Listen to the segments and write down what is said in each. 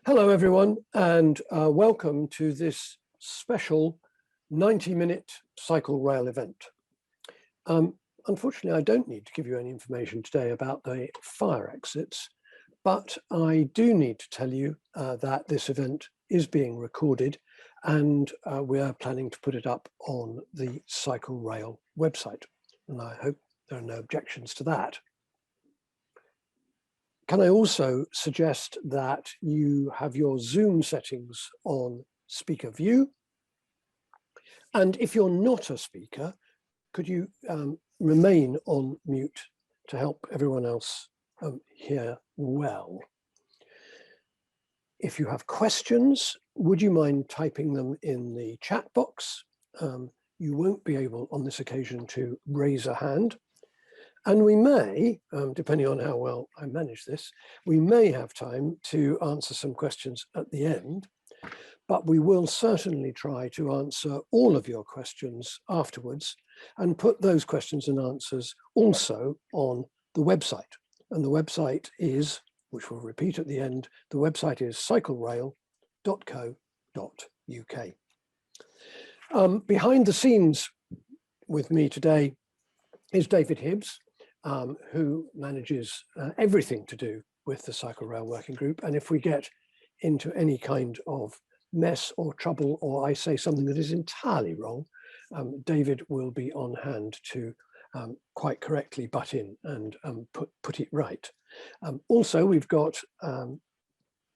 Hello everyone, and welcome to this special 90-minute cycle rail event. Unfortunately, I don't need to give you any information today about the fire exits, but I do need to tell you that this event is being recorded and we are planning to put it up on the Cycle Rail website, and I hope there are no objections to that. Can I also suggest that you have your Zoom settings on speaker view? And if you're not a speaker, could you remain on mute to help everyone else hear well? If you have questions, would you mind typing them in the chat box? You won't be able on this occasion to raise a hand. And we may, depending on how well I manage this, we may have time to answer some questions at the end, but we will certainly try to answer all of your questions afterwards and put those questions and answers also on the website. And the website is, which we'll repeat at the end, the website is cyclerail.co.uk. Behind the scenes with me today is David Hibbs, who manages everything to do with the Cycle Rail Working Group. And if we get into any kind of mess or trouble, or I say something that is entirely wrong, David will be on hand to quite correctly butt in and put it right. Also, we've got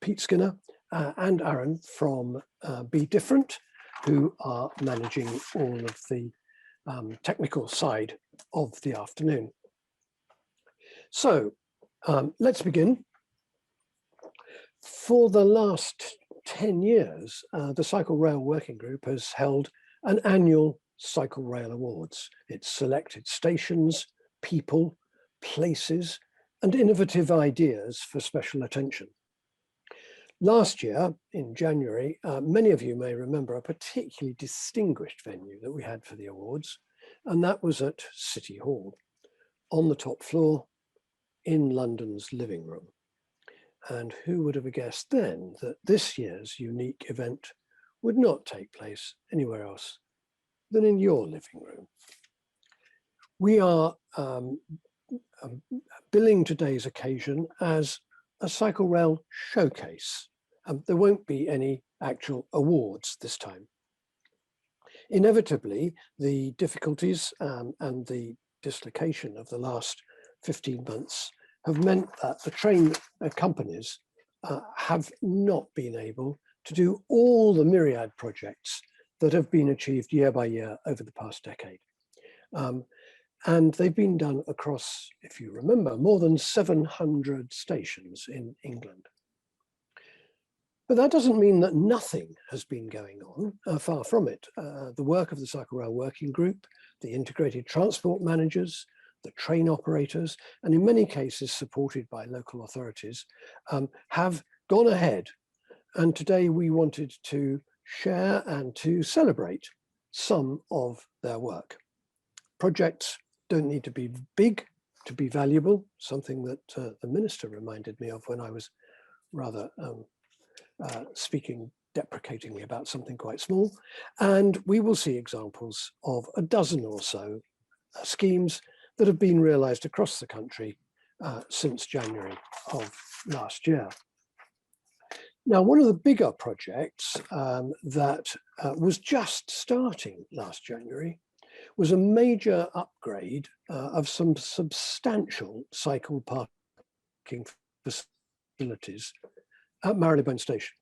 Pete Skinner and Aaron from Be Different, who are managing all of the technical side of the afternoon. So let's begin. For the last 10 years, the Cycle Rail Working Group has held an annual Cycle Rail Awards. It's selected stations, people, places, and innovative ideas for special attention. Last year, in January, many of you may remember a particularly distinguished venue that we had for the awards, and that was at City Hall, on the top floor, in London's living room. And who would have guessed then that this year's unique event would not take place anywhere else than in your living room? We are billing today's occasion as a Cycle Rail showcase. There won't be any actual awards this time. Inevitably, the difficulties and the dislocation of the last 15 months have meant that the train companies have not been able to do all the myriad projects that have been achieved year by year over the past decade. And they've been done across, if you remember, more than 700 stations in England. But that doesn't mean that nothing has been going on, far from it. The work of the Cycle Rail Working Group, the integrated transport managers, the train operators, and in many cases supported by local authorities, have gone ahead. And today we wanted to share and to celebrate some of their work. Projects don't need to be big to be valuable, something that the minister reminded me of when I was rather speaking deprecatingly about something quite small. And we will see examples of a dozen or so schemes that have been realised across the country since January of last year. Now, one of the bigger projects that was just starting last January was a major upgrade of some substantial cycle parking facilities at Marylebone Station.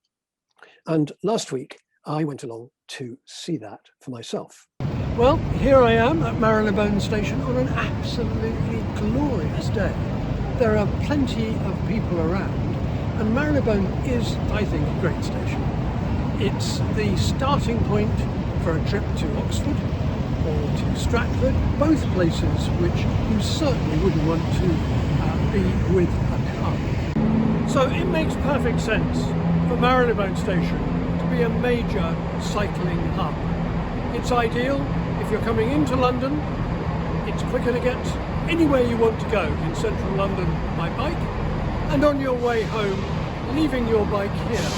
And last week, I went along to see that for myself. Well, here I am at Marylebone Station on an absolutely glorious day. There are plenty of people around, and Marylebone is, I think, a great station. It's the starting point for a trip to Oxford or to Stratford, both places which you certainly wouldn't want to be with a car. So it makes perfect sense for Marylebone Station to be a major cycling hub. It's ideal if you're coming into London. It's quicker to get anywhere you want to go in central London by bike, and on your way home leaving your bike here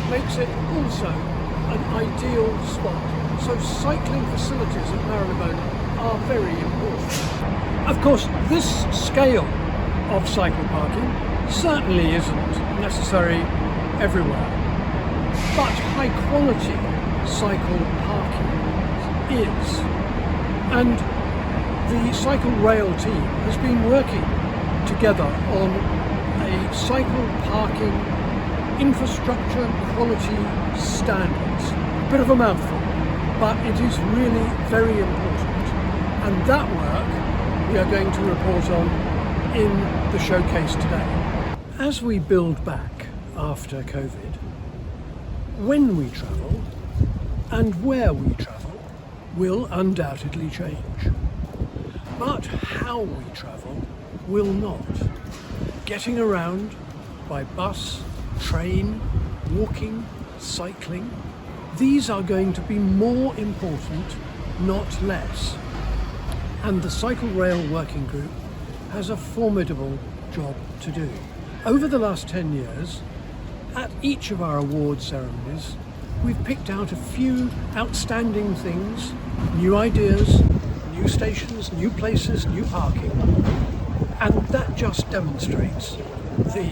makes it also an ideal spot. So cycling facilities at Marylebone are very important. Of course, this scale of cycle parking certainly isn't necessary everywhere, but high quality cycle parking is. And the cycle rail team has been working together on a cycle parking infrastructure quality standards. A bit of a mouthful, but it is really very important. And that work we are going to report on in the showcase today. As we build back after COVID, when we travel and where we travel will undoubtedly change. But how we travel will not. Getting around by bus, train, walking, cycling, these are going to be more important, not less. And the Cycle Rail Working Group has a formidable job to do. Over the last 10 years, at each of our award ceremonies, we've picked out a few outstanding things, new ideas, new stations, new places, new parking, and that just demonstrates the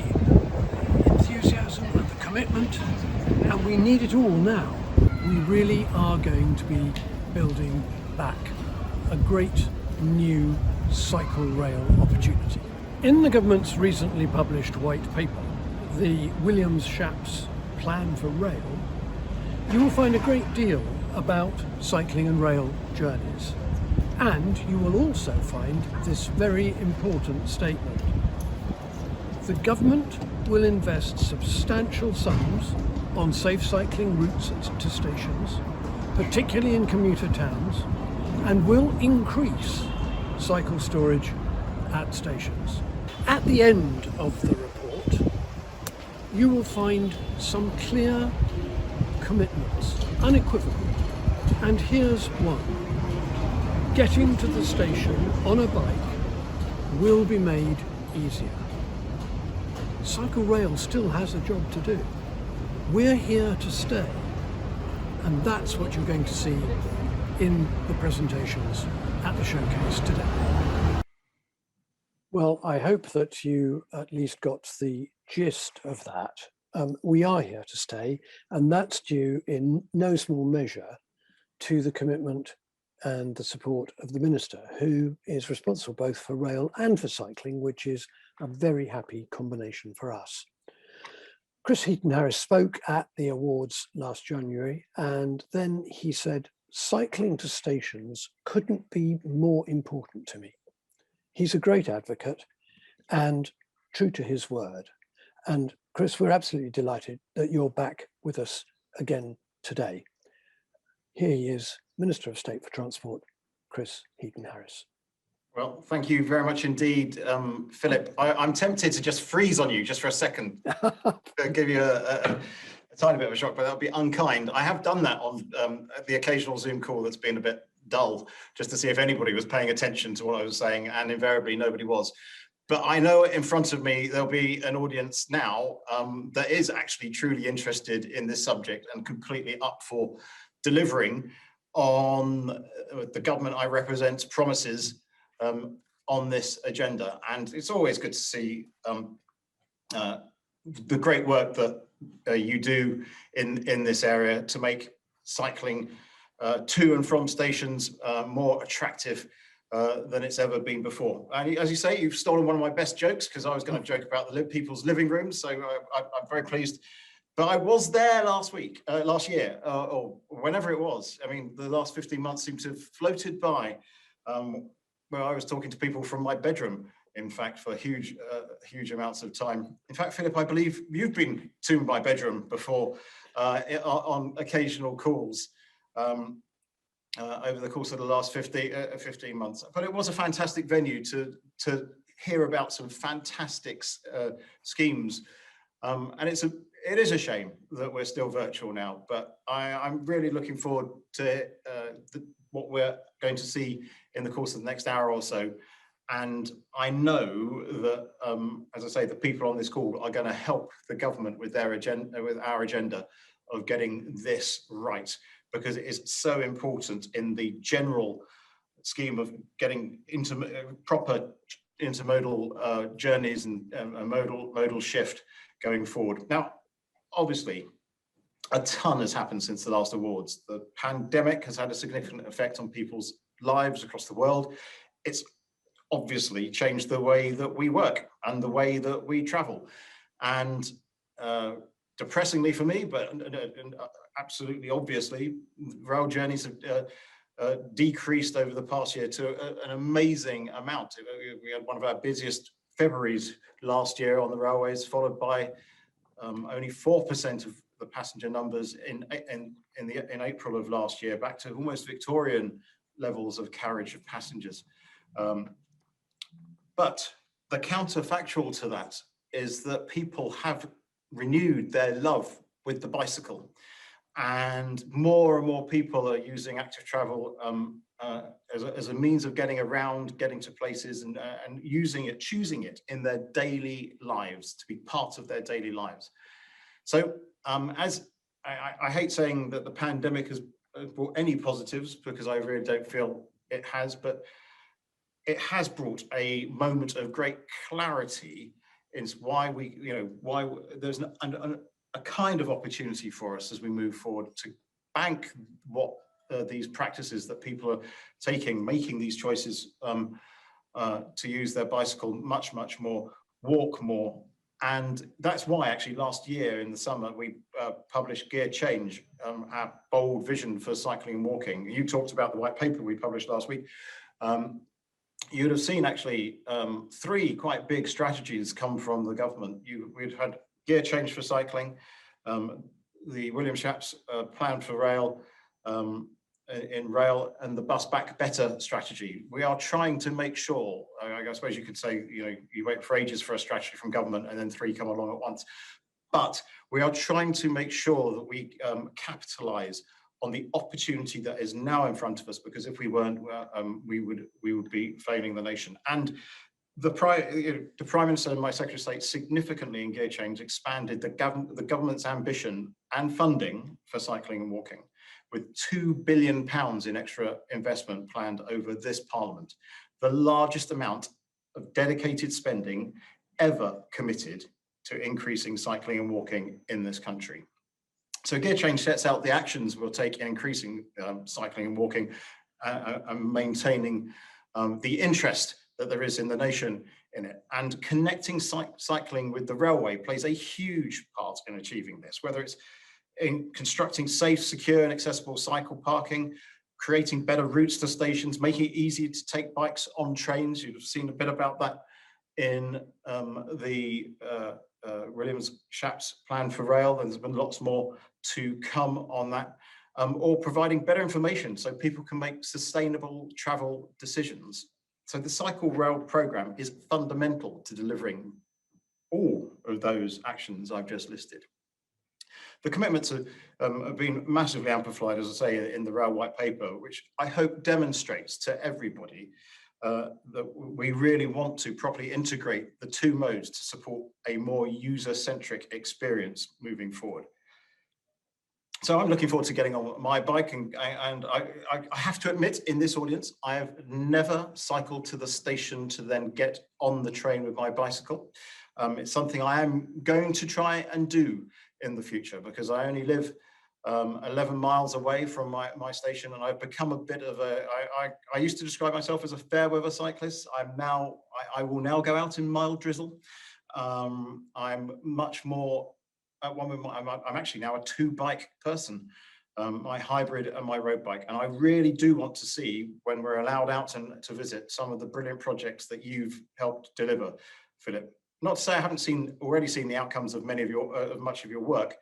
enthusiasm and the commitment, and we need it all now. We really are going to be building back a great new cycle rail opportunity. In the government's recently published white paper, the Williams-Shapps Plan for Rail, you will find a great deal about cycling and rail journeys. And you will also find this very important statement. The government will invest substantial sums on safe cycling routes to stations, particularly in commuter towns, and will increase cycle storage at stations. At the end of the report, you will find some clear commitments, unequivocal. And here's one. Getting to the station on a bike will be made easier. Cycle Rail still has a job to do. We're here to stay, and that's what you're going to see in the presentations at the showcase today. Well, I hope that you at least got the gist of that. We are here to stay, and that's due in no small measure to the commitment and the support of the Minister, who is responsible both for rail and for cycling, which is a very happy combination for us. Chris Heaton-Harris spoke at the awards last January, and then he said, cycling to stations couldn't be more important to me. He's a great advocate and true to his word. And Chris, we're absolutely delighted that you're back with us again today. Here he is, Minister of State for Transport, Chris Heaton-Harris. Well, thank you very much indeed, Philip. I'm tempted to just freeze on you just for a second, give you a tiny bit of a shock, but that would be unkind. I have done that on the occasional Zoom call that's been a bit dull, just to see if anybody was paying attention to what I was saying, and invariably nobody was. But I know in front of me there'll be an audience now that is actually truly interested in this subject and completely up for delivering on the government I represent's promises on this agenda. And it's always good to see the great work that you do in this area to make cycling to and from stations more attractive than it's ever been before. And as you say, you've stolen one of my best jokes, because I was going to joke about the people's living rooms, so I'm very pleased. But I was there last year, or whenever it was. I mean, the last 15 months seem to have floated by, where I was talking to people from my bedroom, in fact, for huge amounts of time. In fact, Philip, I believe you've been to my bedroom before on occasional calls over the course of the last 15 months. But it was a fantastic venue to hear about some fantastic schemes. And it is a shame that we're still virtual now, but I'm really looking forward to what we're going to see in the course of the next hour or so And I know that, as I say, the people on this call are going to help the government with their agenda, with our agenda of getting this right, because it is so important in the general scheme of getting into proper intermodal journeys and a modal shift going forward. Now, obviously, a ton has happened since the last awards. The pandemic has had a significant effect on people's lives across the world. It's obviously changed the way that we work and the way that we travel. And depressingly for me, but absolutely obviously, rail journeys have decreased over the past year to an amazing amount. We had one of our busiest Februaries last year on the railways, followed by only 4% of the passenger numbers in April of last year, back to almost Victorian levels of carriage of passengers. But the counterfactual to that is that people have renewed their love with the bicycle, and more people are using active travel as a means of getting around, getting to places, and using it, choosing it in their daily lives, to be part of their daily lives. So as I hate saying that the pandemic has brought any positives, because I really don't feel it has, but it has brought a moment of great clarity in why why there's a kind of opportunity for us as we move forward to bank what these practices that people are taking, making these choices to use their bicycle much more, walk more. And that's why actually last year in the summer we published Gear Change, our bold vision for cycling and walking. You talked about the white paper we published last week. You'd have seen actually 3 quite big strategies come from the government. We'd had Gear Change for cycling, the William Shapps plan for rail, in rail, and the Bus Back Better strategy. We are trying to make sure, I suppose you could say, you wait for ages for a strategy from government and then 3 come along at once. But we are trying to make sure that we capitalize on the opportunity that is now in front of us, because if we weren't, we would be failing the nation. And the Prime Minister and my Secretary of State significantly in Gear Change expanded the government's ambition and funding for cycling and walking, with £2 billion in extra investment planned over this Parliament, the largest amount of dedicated spending ever committed to increasing cycling and walking in this country. So Gear Change sets out the actions we'll take in increasing cycling and walking and maintaining the interest that there is in the nation in it. And connecting cycling with the railway plays a huge part in achieving this, whether it's in constructing safe, secure and accessible cycle parking, creating better routes to stations, making it easy to take bikes on trains. You've seen a bit about that in the Williams Shapps plan for rail, and there's been lots more to come on that, or providing better information so people can make sustainable travel decisions. So the Cycle Rail programme is fundamental to delivering all of those actions I've just listed. The commitments have been massively amplified, as I say, in the Rail White Paper, which I hope demonstrates to everybody that we really want to properly integrate the 2 modes to support a more user-centric experience moving forward. So I'm looking forward to getting on my bike, and I have to admit, in this audience, I have never cycled to the station to then get on the train with my bicycle. It's something I am going to try and do in the future, because I only live 11 miles away from my station, and I've become a bit of I used to describe myself as a fair weather cyclist. I will now go out in mild drizzle. I'm much more I'm actually now a 2-bike person, my hybrid and my road bike. And I really do want to see, when we're allowed out and to visit, some of the brilliant projects that you've helped deliver, Philip. Not to say I haven't already seen the outcomes of much of your work.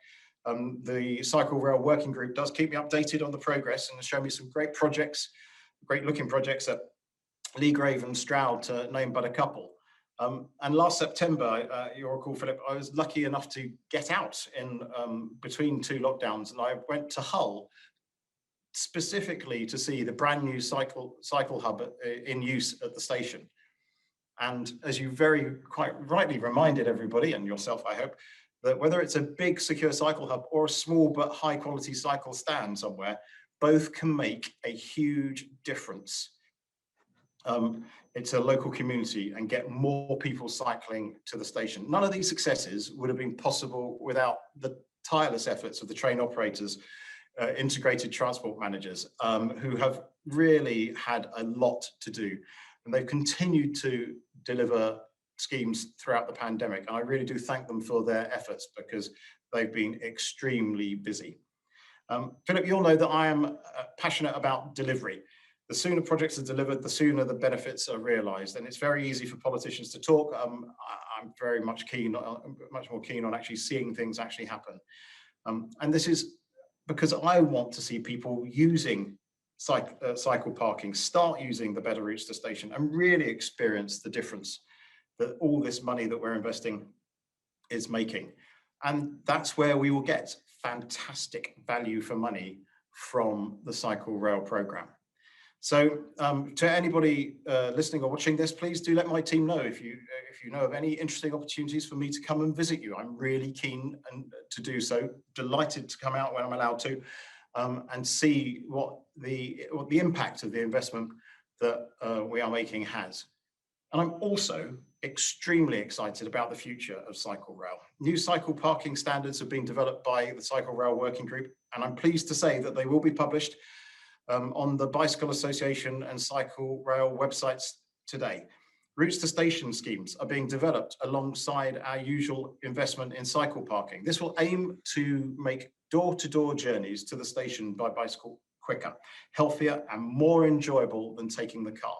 The Cycle Rail Working Group does keep me updated on the progress and show me some great projects, great looking projects at Leagrave and Stroud, to name but a couple. And last September, you'll recall, Philip, I was lucky enough to get out in between 2 lockdowns, and I went to Hull specifically to see the brand new cycle hub in use at the station. And as you very quite rightly reminded everybody, and yourself, I hope, that whether it's a big secure cycle hub or a small but high quality cycle stand somewhere, both can make a huge difference. It's a local community and get more people cycling to the station. None of these successes would have been possible without the tireless efforts of the train operators, integrated transport managers, who have really had a lot to do. And they've continued to deliver schemes throughout the pandemic. And I really do thank them for their efforts, because they've been extremely busy. Philip, you'll know that I am passionate about delivery. The sooner projects are delivered, the sooner the benefits are realised. And it's very easy for politicians to talk. I'm very much more keen on actually seeing things actually happen. And this is because I want to see people using cycle parking, start using the better routes to station, and really experience the difference that all this money that we're investing is making. And that's where we will get fantastic value for money from the Cycle Rail programme. So to anybody listening or watching this, please do let my team know if you know of any interesting opportunities for me to come and visit you. I'm really keen to do so. Delighted to come out when I'm allowed to, and see what the impact of the investment that we are making has. And I'm also extremely excited about the future of Cycle Rail. New cycle parking standards have been developed by the Cycle Rail Working Group, and I'm pleased to say that they will be published on the Bicycle Association and Cycle Rail websites today. Routes to station schemes are being developed alongside our usual investment in cycle parking. This will aim to make door-to-door journeys to the station by bicycle quicker, healthier, and more enjoyable than taking the car.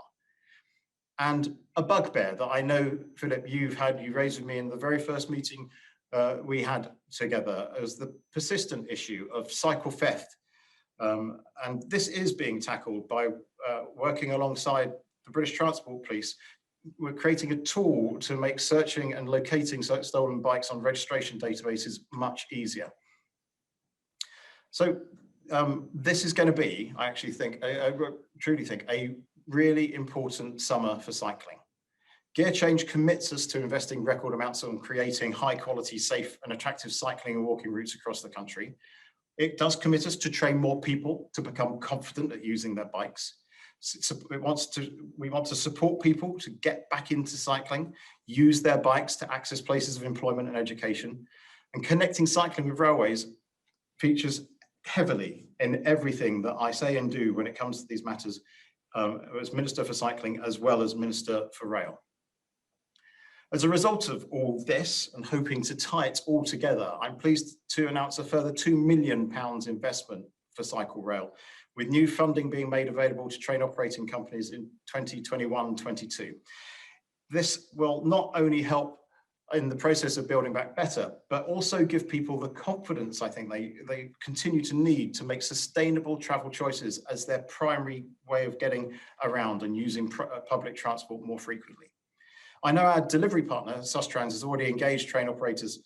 And a bugbear that I know, Philip, you raised with me in the very first meeting we had together, was the persistent issue of cycle theft. And this is being tackled by working alongside the British Transport Police. We're creating a tool to make searching and locating stolen bikes on registration databases much easier. So this is going to be, I actually think, I truly think, a really important summer for cycling. Gear change commits us to investing record amounts on creating high quality, safe and attractive cycling and walking routes across the country. It does commit us to train more people to become confident at using their bikes. We want to support people to get back into cycling, use their bikes to access places of employment and education. And connecting cycling with railways features heavily in everything that I say and do when it comes to these matters, as Minister for Cycling as well as Minister for Rail. As a result of all this, and hoping to tie it all together, I'm pleased to announce a further £2 million investment for Cycle Rail, with new funding being made available to train operating companies in 2021-22. This will not only help in the process of building back better, but also give people the confidence I think they continue to need to make sustainable travel choices as their primary way of getting around and using public transport more frequently. I know our delivery partner, Sustrans, has already engaged train operators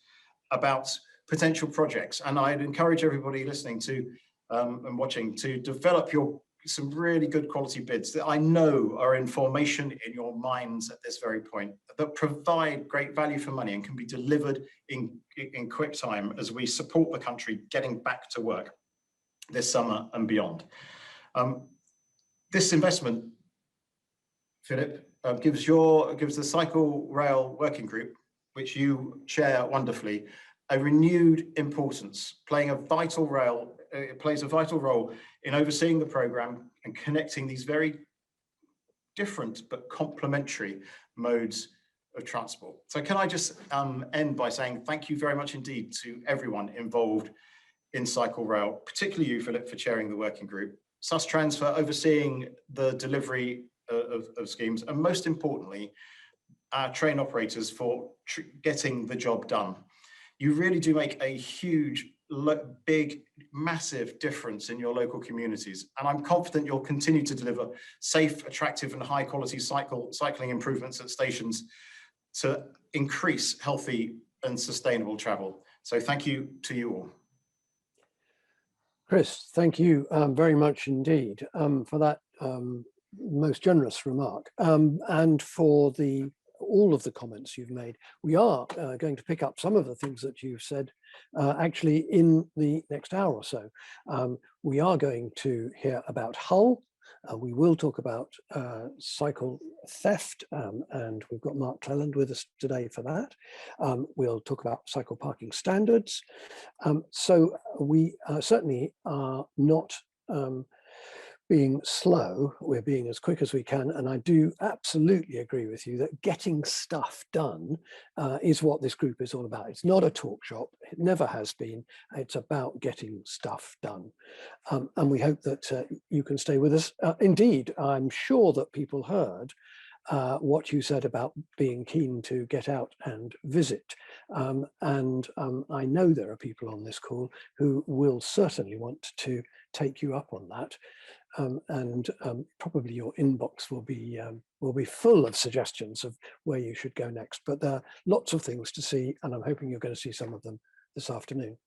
about potential projects, and I'd encourage everybody listening to and watching to develop some really good quality bids that I know are in formation in your minds at this very point, that provide great value for money and can be delivered in quick time as we support the country getting back to work this summer and beyond. This investment, Philip, gives the Cycle Rail Working Group, which you chair wonderfully, a renewed importance, plays a vital role in overseeing the programme and connecting these very different but complementary modes of transport. So can I just end by saying thank you very much indeed to everyone involved in Cycle Rail, particularly you, Philip, for chairing the working group, Sustrans for overseeing the delivery of schemes, and most importantly, our train operators for getting the job done. You really do make a huge, big, massive difference in your local communities, and I'm confident you'll continue to deliver safe, attractive and high quality cycling improvements at stations to increase healthy and sustainable travel. So thank you to you all. Chris, thank you very much indeed for that most generous remark, and for the all of the comments you've made. We are going to pick up some of the things that you've said actually in the next hour or so. We are going to hear about Hull. We will talk about cycle theft, and we've got Mark Cleland with us today for that. We'll talk about cycle parking standards. So we certainly are not being slow, we're being as quick as we can. And I do absolutely agree with you that getting stuff done is what this group is all about. It's not a talk shop, it never has been. It's about getting stuff done. And we hope that you can stay with us. Indeed, I'm sure that people heard what you said about being keen to get out and visit. I know there are people on this call who will certainly want to take you up on that. Probably your inbox will be full of suggestions of where you should go next. But there are lots of things to see, and I'm hoping you're going to see some of them this afternoon.